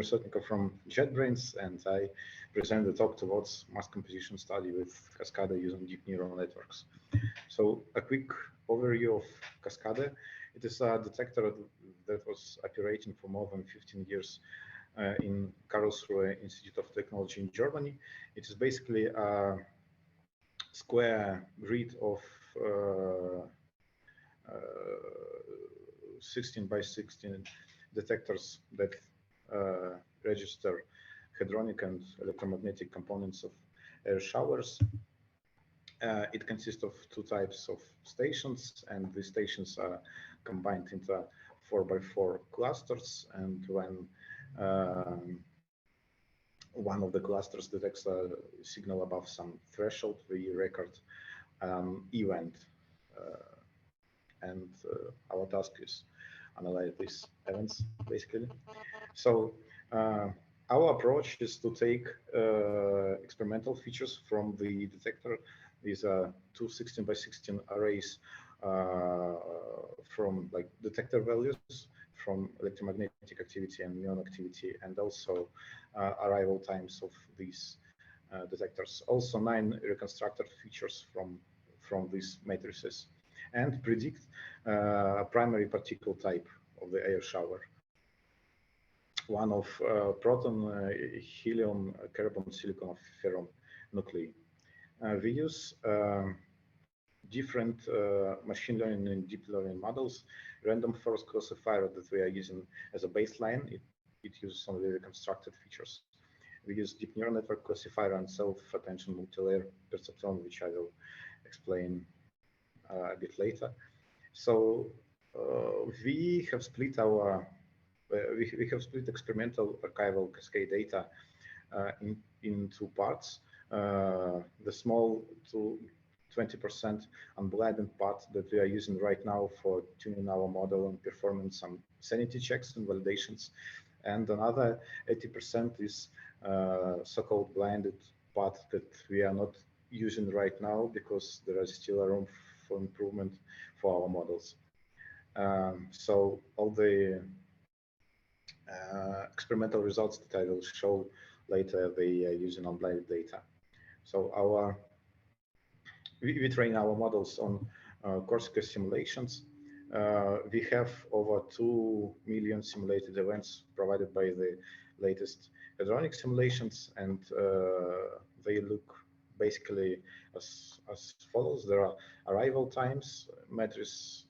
Vladimir Sotnikov from JetBrains, and I present the talk towards mass composition study with KASCADE using deep neural networks. So a quick overview of KASCADE. It is a detector that was operating for more than 15 years in Karlsruhe Institute of Technology in Germany. It is basically a square grid of 16 by 16 detectors that register hadronic and electromagnetic components of air showers. It consists of two types of stations, and the stations are combined into 4x4 clusters. And when one of the clusters detects a signal above some threshold, we record event. And our task is analyze these events, basically. So our approach is to take experimental features from the detector. These are two 16 by 16 arrays from like detector values from electromagnetic activity and muon activity, and also arrival times of these detectors. Also 9 reconstructed features from these matrices, and predict a primary particle type of the air shower. One of proton, helium, carbon, silicon, ferron nuclei. We use different machine learning and deep learning models. Random forest classifier that we are using as a baseline, it uses only reconstructed features. We use deep neural network classifier and self-attention multi-layer perceptron, which I will explain a bit later. So we have split our we have split experimental archival cascade data in two parts. The small to 20% unblinded part that we are using right now for tuning our model and performing some sanity checks and validations, and another 80% is so-called blinded part that we are not using right now because there is still a room for improvement for our models. So all the experimental results that I will show later, they are using unblinded data. So we train our models on Corsica simulations. We have over 2 million simulated events provided by the latest hadronic simulations, and they look basically as follows. There are arrival times, matrices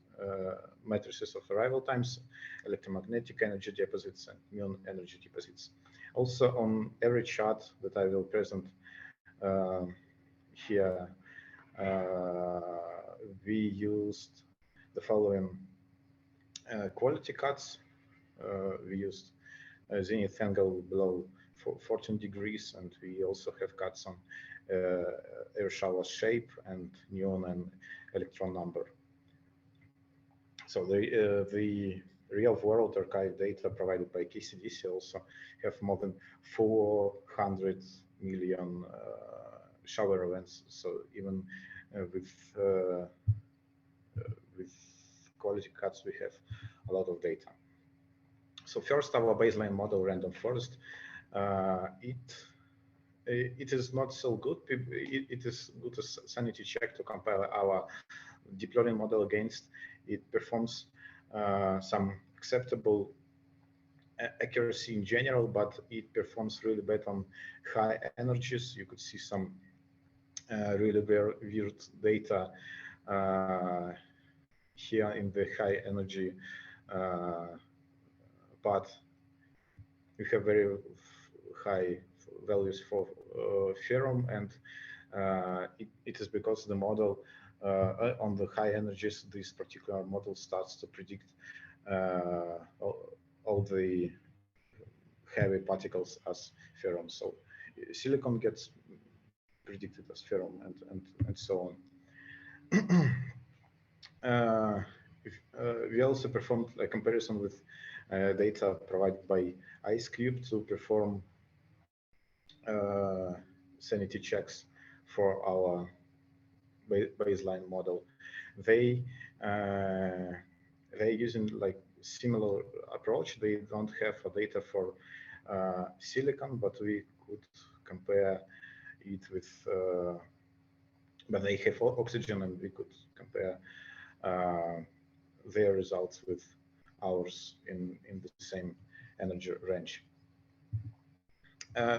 of arrival times, electromagnetic energy deposits, and muon energy deposits. Also, on every chart that I will present here, we used the following quality cuts. We used a zenith angle below 14 degrees, and we also have cuts on air shower shape and muon and electron number. So the real-world archive data provided by KCDC also have more than 400 million shower events. So even with quality cuts, we have a lot of data. So first, our baseline model, random forest. It is not so good. It is good as sanity check to compare our deep learning model against. It performs some acceptable accuracy in general, but it performs really bad on high energies. You could see some really weird data here in the high energy part. We have very high values for ferrum, and it is because the model on the high energies, this particular model starts to predict all the heavy particles as ferrum. So silicon gets predicted as ferrum, and so on. We also performed a comparison with data provided by IceCube to perform sanity checks for our baseline model. They using like similar approach. They don't have data for silicon, but we could compare it with, but they have oxygen, and we could compare their results with ours in the same energy range.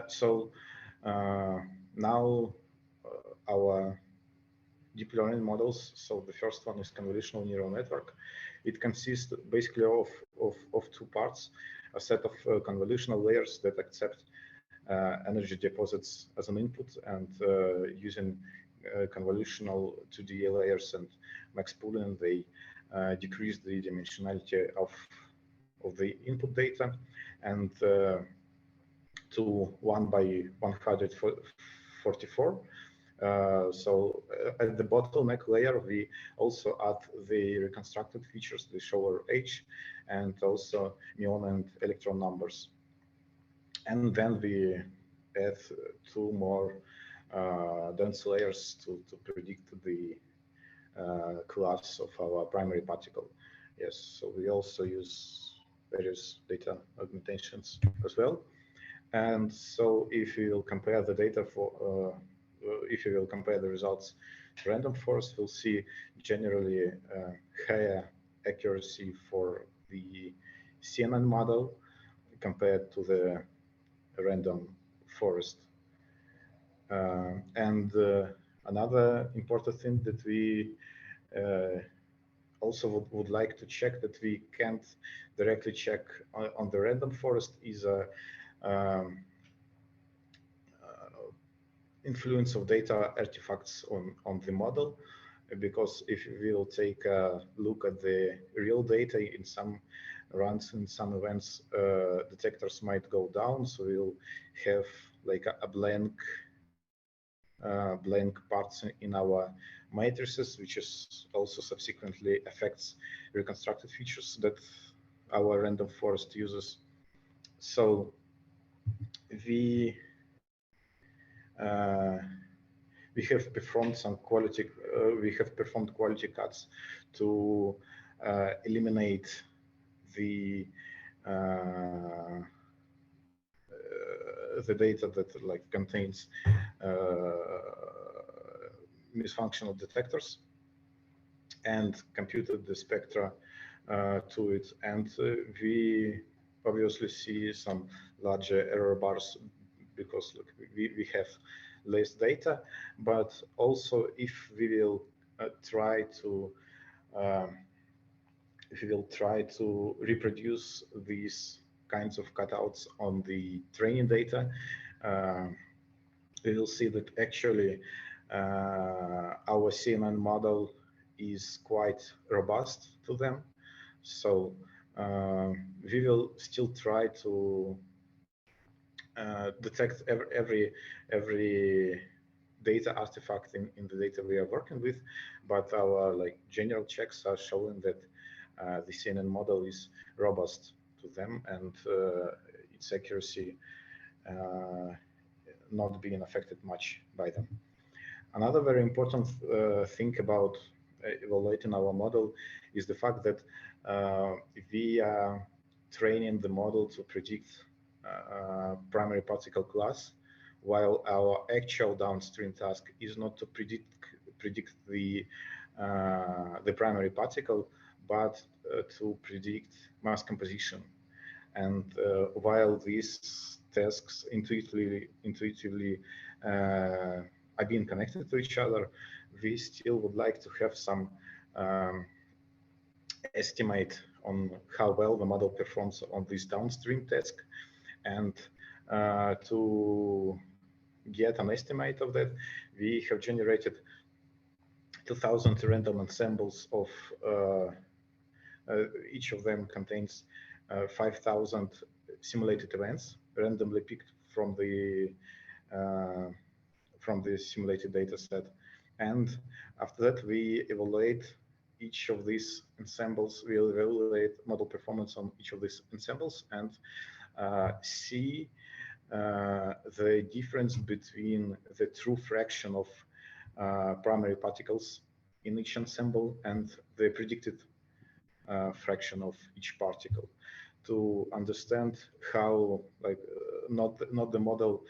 So now our deep learning models. So the first one is convolutional neural network. It consists basically of two parts: a set of convolutional layers that accept energy deposits as an input, and using convolutional 2D layers and max pooling, they decrease the dimensionality of the input data, and to 1 by 144. So at the bottleneck layer, we also add the reconstructed features, the shower H, and also muon and electron numbers. And then we add two more dense layers to predict the class of our primary particle. Yes, so we also use various data augmentations as well. And so if you will compare the data for, if you will compare the results to random forest, we'll see generally higher accuracy for the CNN model compared to the random forest. And another important thing that we also would like to check, that we can't directly check on the random forest, is a influence of data artifacts on the model, because if we will take a look at the real data in some runs, in some events, detectors might go down, so we'll have like a blank parts in our matrices, which is also subsequently affects reconstructed features that our random forest uses. So we have performed some quality cuts to eliminate the data that like contains misfunctional detectors, and computed the spectra to it, and we obviously see some larger error bars because look, we have less data. But also if we will try to reproduce these kinds of cutouts on the training data, we will see that actually our CNN model is quite robust to them. So we will still try to detect every data artifact in the data we are working with, but our like general checks are showing that the CNN model is robust to them, and its accuracy not being affected much by them. Another very important thing about evaluating our model is the fact that we are training the model to predict primary particle class, while our actual downstream task is not to predict the primary particle, but to predict mass composition. And while these tasks intuitively are being connected to each other, we still would like to have some estimate on how well the model performs on this downstream task. And to get an estimate of that, we have generated 2,000 random ensembles of each of them contains 5,000 simulated events randomly picked from the simulated data set. And after that, we evaluate each of these ensembles. We'll evaluate model performance on each of these ensembles and see the difference between the true fraction of primary particles in each ensemble and the predicted fraction of each particle. to understand how, like, not the model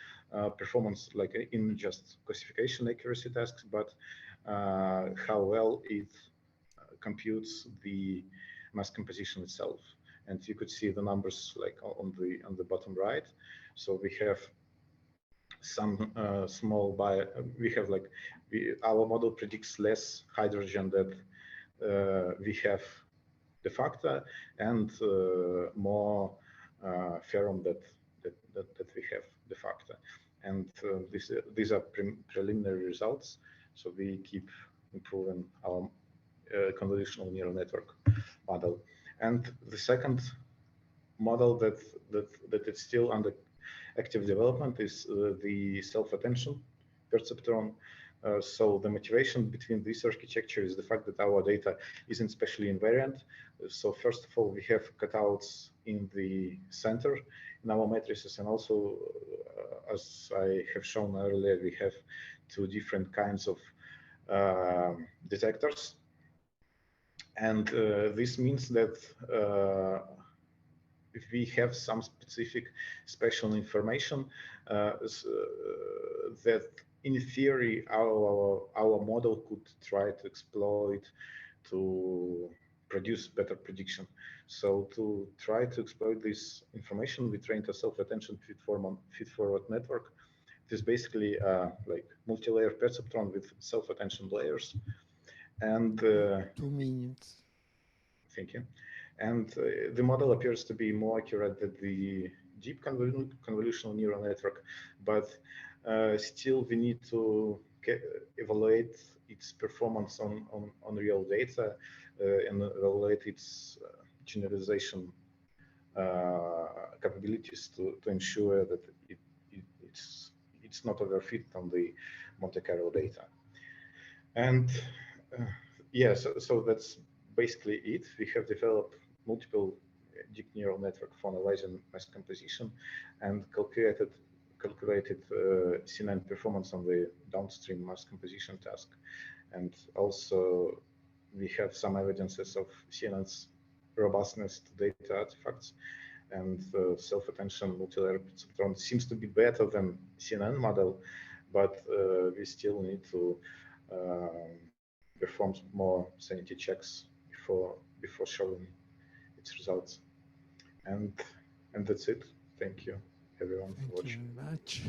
performance, like in just classification accuracy tasks, but how well it computes the mass composition itself. And you could see the numbers like on the bottom right. So we have some small bio. We have like our model predicts less hydrogen that we have de facto, and more ferrum that we have de facto. And these are preliminary results. So we keep improving our convolutional neural network model. And the second model that is still under active development is the self-attention perceptron. So the motivation between this architecture is the fact that our data isn't spatially invariant. So first of all, we have cutouts in the center in our matrices, and also, as I have shown earlier, we have two different kinds of detectors. And this means that if we have some specific spatial information that in theory our model could try to exploit to produce better prediction. So to try to exploit this information, we trained a self-attention feed-forward network. It is basically like multi-layer perceptron with self-attention layers. And 2 minutes. thank you. And the model appears to be more accurate than the deep convolutional neural network, but still we need to evaluate its performance on real data and evaluate its generalization capabilities to ensure that it's not overfit on the Monte Carlo data. And yeah, so that's basically it. We have developed multiple deep neural network for analyzing mass composition and calculated C9 performance on the downstream mass composition task. And also we have some evidences of CNN's robustness to data artifacts, and self-attention multi-layer perceptron seems to be better than CNN model, but we still need to perform more sanity checks before showing its results. And that's it. Thank you everyone for Thank you watching. very much.